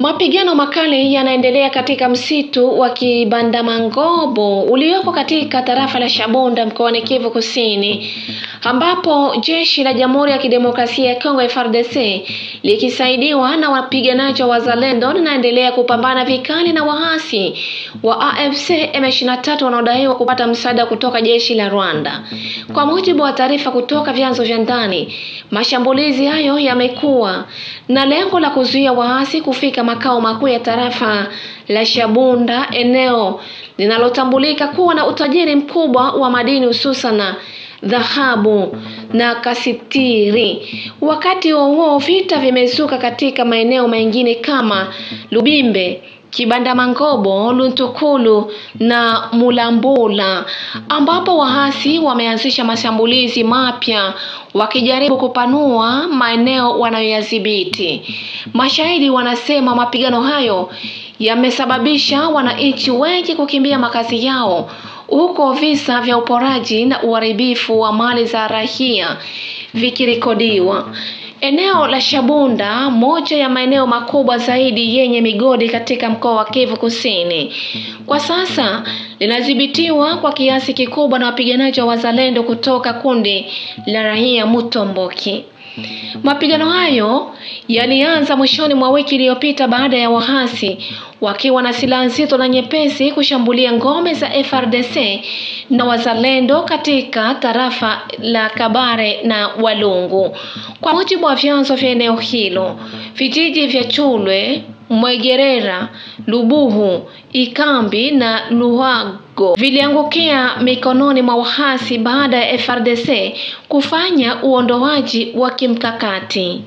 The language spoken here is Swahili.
Mapigano makali yanaendelea katika msitu wa Kibandamangobo ulioko katika tarafa la Shabunda mkoani Kivu Kusini, ambapo jeshi la Jamhuri ya Kidemokrasia ya Kongo FARDC likisaidiwa na wapiganaji wa Wazalendo linaendelea kupambana vikali na waasi wa AFC M23 wanaodaiwa kupata msaada kutoka jeshi la Rwanda. Kwa mujibu wa taarifa kutoka vyanzo vya ndani, mashambulizi hayo yamekuwa na lengo la kuzuia waasi kufika makao makuu ya tarafa la Shabunda, eneo linalotambulika kuwa na utajiri mkubwa wa madini hususan dhahabu na kasitiri. Wakati huo vita vimezuka katika maeneo mengine kama Lubimbe, Kibandamangobo, Luntukulu na Mulambula, ambapo waasi wameanzisha mashambulizi mapya wakijaribu kupanua maeneo wanayoyadhibiti. Mashahidi wanasema mapigano hayo yamesababisha wananchi wengi kukimbia makazi yao, huko visa vya uporaji na uharibifu wa mali za raia vikirekodiwa. Eneo la Shabunda, moja ya maeneo makubwa zaidi yenye migodi katika mkoa wa Kivu Kusini, kwa sasa linadhibitiwa kwa kiasi kikubwa na wapiganaji wa Wazalendo kutoka kundi la raia Mutomboki. Mapigano hayo yalianza mwishoni mwa wiki iliyopita baada ya waasi wakiwa na silaha nzito na nyepesi kushambulia ngome za FARDC na Wazalendo katika tarafa la Kabare na Walungu. Kwa mujibu wa vyanzo vya eneo hilo, vijiji vya Chulwe, Mwegerera, Lubuhu, Ikambi na Luhago viliangukia mikononi mwa waasi baada ya FARDC kufanya uondoaji wa kimkakati.